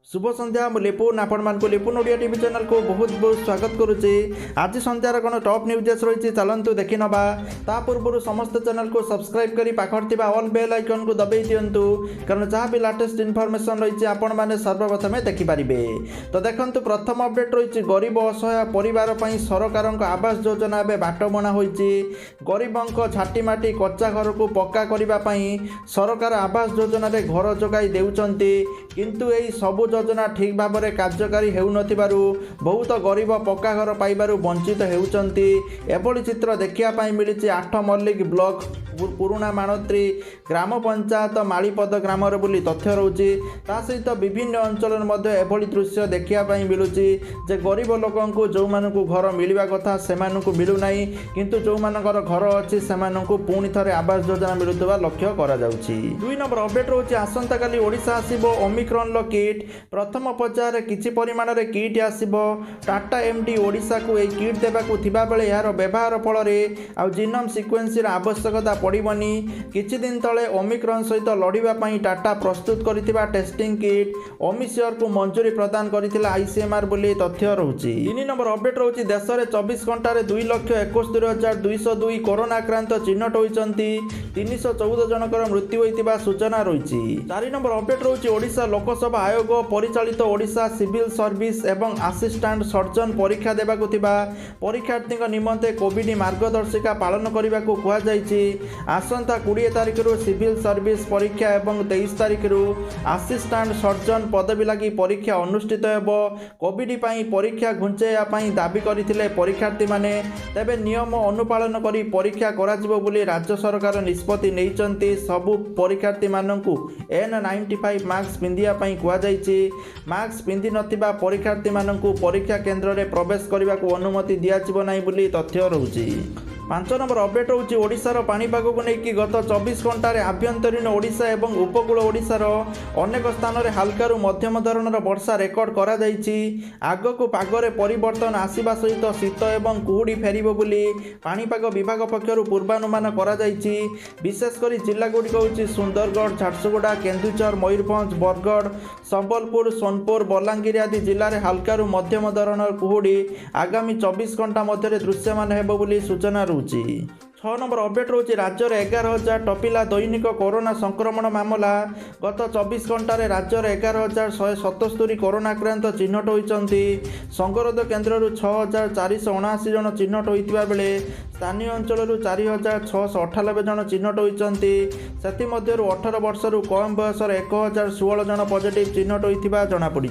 शुभ संध्या मु लिपुन आपको लिपुन Odia TV channel को बहुत बहुत स्वागत करुच्ची। आज संध्यार कौन टॉप न्यूजेस रही चलतु देखी नवा ता पूर्व समस्त चैनल को सब्सक्राइब कर पाखर ऑल बेल आइकन को दबाई दिंतु कारण जहाँ भी लाटेस्ट इनफॉरमेशन रही आपण मैंने सर्वप्रथमे देखिपारे। तो देखो प्रथम अपडेट रही गरीब असहाय परिवार सरकार आवास योजना ए बाट बना गरीबों झाटीमाटी कच्चा घर को पक्का करने सरकार आवास योजना घर जोगाई देउचंती किंतु यही सबु योजना ठीक भाव में कार्यकारी हेउनथिबारु बहुत गरीब पक्का घर पाइबारु वंचित हेउचंती। एभली चित्र देखिया मिली 8 मल्लिक ब्लॉक पुराणा माणत्री ग्राम पंचायत मालीपद ग्राम बोली तथ्य रोचे। ता सहित विभिन्न अंचल एभली दृश्य देखिया मिलूँ जे गरीब लोक जो मानू घर मिलवा कथा से मिलूना किंतु जो मानकर घर अच्छी से पुणी थे आवास योजना मिलुवा लक्ष्य करा जाउछि। 2 नंबर अपडेट रोचे आसंता काली ओडिशा आसीबो ओमिक्रॉन किट प्रथम पर्यायर किछि परिमाण रे किट आसीबो। टाटा एमडी ओडिशा को ए किट देबाकू थिबा बेले यार व्यवहार फल आ जीनोम सिक्वेन्सर आवश्यकता पड़िबनी। किछि दिन तले ओमिक्रॉन सहित लड़िबा पई टाटा प्रस्तुत करिथिबा टेस्टिंग किट ओमिसियर को मंजूरी प्रदान करिथिला आईसीएमआर बोली तथ्य रहउछि। 3 नंबर अपडेट रहउछि देश में 24 घंटा 2,71,202 कोरोना आक्रांत चिन्हट होइचंती 314 जनकर मृत्यु होइतिबा सूचना रहिछि। 4 नंबर अपडेट रहउछि ओडिशा लोकसभा आयोग परिचालित ओडिशा सिविल सर्विस एवं असिस्टेंट सर्जन परीक्षा देबाकू थिबा परीक्षार्थी निमंते कोविड मार्गदर्शिका पालन करने को कहुଯାଇଛି। आसंता 20 तारिख सिविल सर्विस परीक्षा एवं 23 तारिख असिस्टेंट सर्जन पदवी लगी परीक्षा अनुष्ठित होब। कोविड परीक्षा घुंचाई दाबी करथिले परीक्षार्थी माने तेबे नियम अनुपालन करी परीक्षा कराजिबो बोली राज्य सरकार निष्पत्ति नैचंती। सबु परीक्षार्थी माननकु N95 मास्क पिंधिया पई कहुଯାଇଛି। मास्क पिंधि नथिबा परीक्षार्थी माननकु परीक्षा केन्द्र में प्रवेश करने को अनुमति दियाजिबो नाही बोली तथ्य रहउछि। 5 नंबर अपडेट होउछि ओडिशार पाणीपाग को लेकिन गत 24 घंटे आभ्यंतरीण ओडिशा एवं उपकूल ओडिशार अनेक स्थान में हल्का मध्यम धरणर वर्षा रेकर्ड करा जाइछि। आगकू पागरे परिवर्तन आसिबा सहित शीत एवं कुहुड़ी फेरिबो बोली पाणीपाग विभाग पक्षरु पूर्वानुमान करा जाइछि। विशेषकर जिल्लागुड़िक होउछि सुंदरगढ़ झारसुगुड़ा केन्दुझर मयूरभंज बरगढ़ संबलपुर सोनपुर बलांगीर आदि जिले में हल्का मध्यम धरणर कुहुड़ी आगामी 24 घंटा मध्य दृश्यमान हेबो बोली सूचना 6 नंबर अपडेट रोचे राज्य में 11,000 टपिला दैनिक कोरोना संक्रमण मामला। गत 24 घंटे राज्य में 11,177 कोरोना आक्रांत चिन्हट होती। संगरोध केन्द्र 6,479 जन चिन्हट होता बेले स्थानीय अंचल 4,698 जन चिन्हट होती। से 18 वर्ष कम बयस 1,016 जन पॉजिटिव चिन्हट होता जमापड़ी।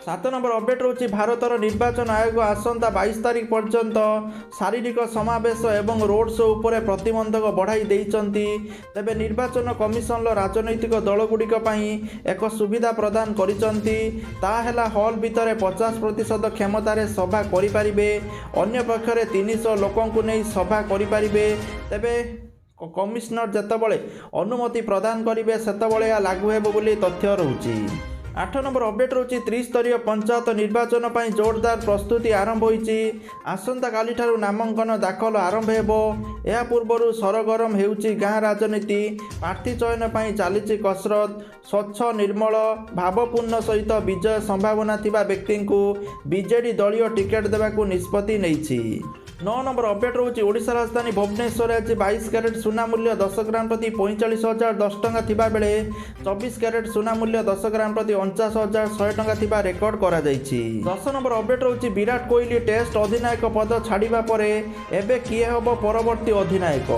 7 नंबर अपडेट रोचे भारतर निर्वाचन आयोग आसंता 22 तारिख पर्यंत शारीरिक समावेश एवं रोड शो उपरे प्रतिबंधक बढ़ाई देइचंती। तेबे निर्वाचन कमिशन राजनैतिक दलगुड़िक एक सुविधा प्रदान करिचंती। ता हेला हॉल भितर 50% क्षमतार सभा करिपारिबे। अन्य पक्षरे 300 लोकंकु नै सभा करिपारिबे। तेबे कमिशनर जेतेबेले अनुमति प्रदान करिवे सेतेबेले या लागू हेबो बोली तथ्य रहउछि। 8 नंबर अपडेट रोचे त्रिस्तरीय पंचायत निर्वाचन पर जोरदार प्रस्तुति आरंभ होइछि। आसंता काली ठारू नामांकन दाखल आरंभ हेबो। या पूर्व सरगरम हेउछि गाँ राजनीति प्रार्थी चयन पर चली कसरत। स्वच्छ निर्मल भावपूर्ण सहित विजय संभावना थिबा व्यक्ति को बीजेडी दलीय टिकेट देबाकू निष्पत्ति नैछि। 9 नंबर अपडेट रोचे ओडिशा राजधानी भुवनेश्वर आज 22 कैरेट सुना मूल्य 10 ग्राम प्रति 45,010 टंका थिबा बेले 24 कैरेट सुना मूल्य 10 ग्राम प्रति 49,100 टंका थिबा रेकर्ड करा जाइछि। 10 नंबर अपडेट रोचे विराट कोहली टेस्ट अधिनायक पद छाड़िबा परे एबे किए हबो परवर्ती अधिनायक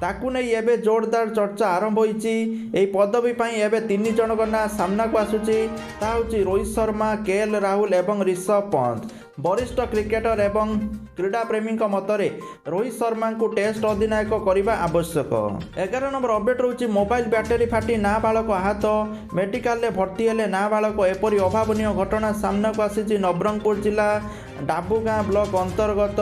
ताकू नहीं एबे जोरदार चर्चा आरंभ होइछि। एई पदवी पई एबे 3 जनक ना सामना को आसुछि। ता होछि रोहित शर्मा केएल राहुल एवं ऋषभ पंत। वरिष्ठ क्रिकेटर एवं क्रीड़ा प्रेमी मतरे रोहित शर्मा को टेस्ट अधिनायक करने आवश्यक। 11 नंबर अपडेट रोचे मोबाइल बैटेरी फाटी नाबालक आहत मेडिकल में भर्ती हेले नाबालक एपरी अभावन घटना सामना को आसी। नवरंगपुर जिला डाबुगाँ ब्लॉक अंतर्गत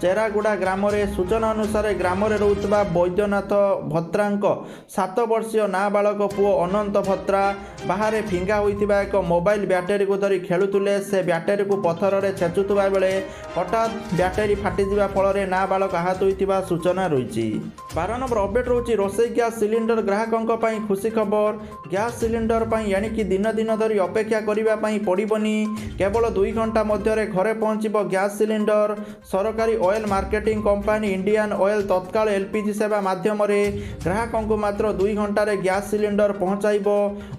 चेरागुड़ा ग्राम सूचना अनुसार ग्राम रोकवा वैद्यनाथ भत्रांक 7 वर्षीय नाबालक पुओ अनंत भत्रा बाहर फिंगा होता एक मोबाइल बैटेरी को धरी खेलुले। से बैटेरी को पथर में छेचुवा बेले हठात बैटेरी फाटिजा फल नाबालक आहत होता सूचना रही। 12 नंबर अपडेट रोचे रोसई गैस सिलिंडर ग्राहकों पर खुशी खबर। गैस सिलिंडर पर यानी दिन दिन धरी अपेक्षा करने पड़ोनी केवल 2 घंटा मध्य घरे पहुँचब गैस सिलिंडर। सरकारी oil marketing company Indian oil तत्काल एलपीजी सेवा माध्यम ग्राहकों को मात्र 2 घंटे गैस सिलिंडर पहुँचाइब।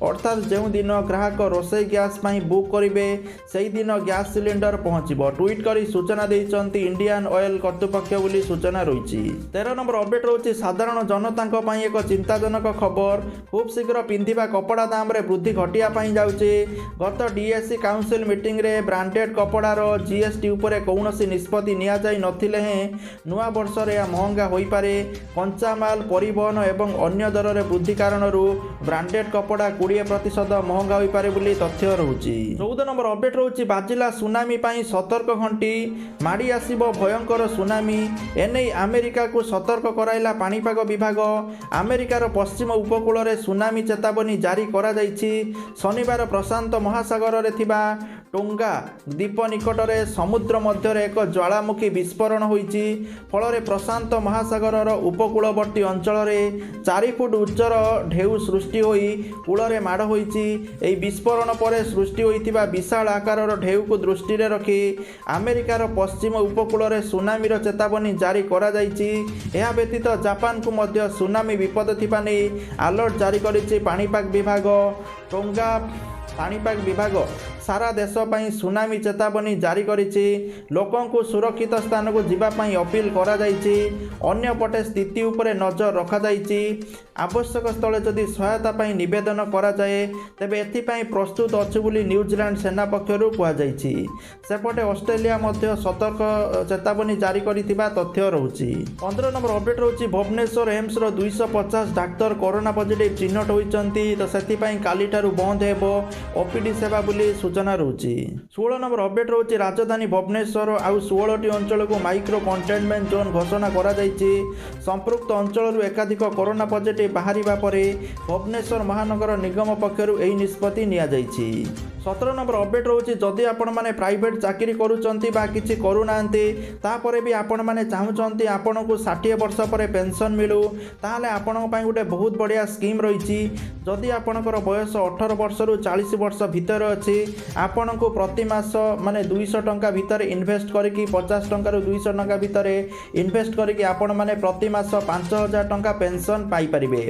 अर्थात जो दिन ग्राहक रोसई गैस बुक करेंगे से दिन गैस सिलिंडर पहुँचब। ट्वीट कर सूचना देते इंडियन ऑयल कर्तृपक्ष बोली सूचना रही। 13 नंबर अपडेट रोचे साधारण जनता एक चिंताजनक खबर। खूब शीघ्र पिंधिबा कपड़ा दाम रे वृद्धि घटिया जाउचे। गत डीएससी काउंसिल मीटिंग रे ब्रांडेड कपड़ार जीएसटी उपरे कौनसी निष्पत्ति निया जाई नथिले हैं नुआ वर्ष रे महंगा होई पारे। कंचा माल परिवहन एवं अन्य दर रे वृद्धि कारण ब्रांडेड कपड़ा 20% महंगा होई पारे बोली तथ्य रहउची। 14 नंबर अपडेट रहउची बाजिला सुनामी पाई सतर्क घंटी। माड़ी आसीबो भयंकर सुनामी एने अमेरिका को सतर्क कराइला पाणीपाग विभाग। अमेरिकार पश्चिम उपकूल रे सुनामी चेतावनी जारी करा जाइछि। शनिवार प्रशांत महासागर रे थिबा टोंगा द्वीप निकट में समुद्र मध्य एक ज्वालामुखी विस्फोरण होइछि। फल प्रशांत महासागर उपकूलवर्ती अंचल 4 फुट उच्चर ढेउ सृष्टि होई कूल में माड़ होइछि। एही विस्फोरण पर सृष्टि होइथिबा विशाल आकार ढेउ को दृष्टि में रखी अमेरिकार पश्चिम उपकूल में सुनामीर चेतावनी जारी करा जाइछि। एहा व्यतीत जापान को मध्य सुनामी विपद थिबा नै अलर्ट जारी करिछि पाणीपाग विभाग। टोंगा पाणीपाग विभाग सारा देश पई सुनामी चेतावनी जारी करिछि। लोकों को सुरक्षित स्थान को जीवाई अपील करा जाइछि। अन्य पटे स्थिति उपरे नजर रखा जाइछि। आवश्यक स्थले जदि सहायता पई निवेदन करा जाए तेबे एथिपई प्रस्तुत अछि बोली न्यूजीलैंड सेना पक्षरु कहा जाइछि। सेपटे ऑस्ट्रेलिया मध्य सतर्क चेतावनी जारी करिथिबा तथ्य रहउछि। 15 नंबर अपडेट रहउछि भुवनेश्वर एम्स रो 250 डाक्टर कोरोना पॉजिटिव चिन्हट होइचंती तो सेथिपई काली ठारू बंद हेबो ओपीडी सेवा बोली सूचना रहुछि। 16 नंबर अपडेट रहुछि राजधानी भुवनेश्वर आउ 16टी अंचल को माइक्रो कंटेनमेंट जोन घोषणा करा जाइछि। संपृक्त अंचल एकाधिक कोरोना पॉजिटिव बाहरिबा परे भुवनेश्वर महानगर निगम पक्षरु एही निष्पत्ति निया जाइछि। 17 नंबर अपडेट रहुछि जदि आपण माने प्राइवेट चाकरी करूचंती बा किछि करूनांती तापरे भी आपण माने चाहुचंती आपण को 60 वर्ष पर पेंशन मिलू ताहले आपण पई गुटे बहुत बढ़िया स्कीम रहिछि। जदि आपणकर बयस 18 वर्ष रु 40 वर्ष भितर अछि आपण को प्रति मास माने 200 टंका भितर इन्वेस्ट करिकि 50 टंका रु 200 टंका भितर इन्वेस्ट करिकि आपण माने प्रति मास 5000 टंका पेंशन पाई परिबे।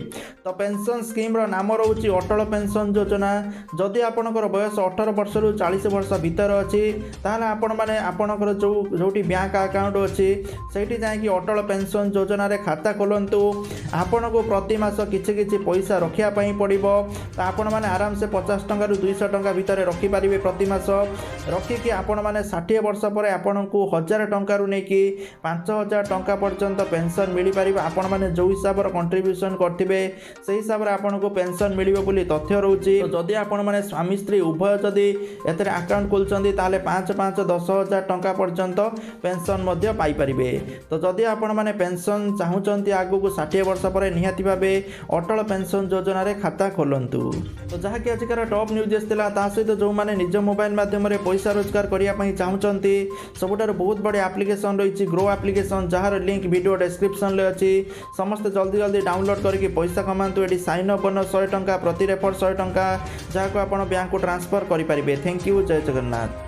तो पेंशन स्कीम रो नाम रहउछि अटल पेंशन योजना। जदि आपणकर बयस 18 वर्ष रु 40 वर्ष भितर अछि ताहले आपण माने आपणकर जोटी बैंक अकाउंट अछि सेठी जाय कि अटल पेंशन योजना रे खाता खोलंतु। आपण को प्रति मास किछि किछि पैसा रखिया पई पड़िबो। तो आपण माने आराम से 50 टंका रु 200 टंका भितर रखि पारिबे प्रति मास रखिकी आपण माने 60 वर्ष पर आपण को 1000 टंका रु नेकी 5000 टंका पर्यंत पेंशन मिली पारिबो। आपण माने जो हिसाब रो कंट्रीब्यूशन करथिबे सेही हिसाब रे आपण को पेंशन मिलिबो बोली तथ्य रहउछि। तो जदि आपण माने स्वामी स्त्री उभय जदि एतरे अकाउंट खोलचंदी ताले 5-5-10,000 टंका पर्यंत पेंशन मध्य पाई परिबे। तो जदि आपण माने पेंशन चाहुचंती आगु को 60 वर्ष पर निहाती भाबे अटल पेंशन योजना रे खाता खोलंतु। तो जहा कि आजिकार टॉप न्यूज आसला ता सहित जो माने निज मोबाइल माध्यम रे पैसा रोजगार करिया पई चाहुचंती सबुठार बहुत बड़ी एप्लिकेशन रही grow application jar link video description ले अछि। समस्त जल्दी जल्दी डाउनलोड करके पैसा कमांतु। एटी साइन अप बन 100 टंका प्रति रेफर 100 टंका जहा को आपण बैंक को ट्रांसफर करि परिबे। थैंक यू जय जगन्नाथ।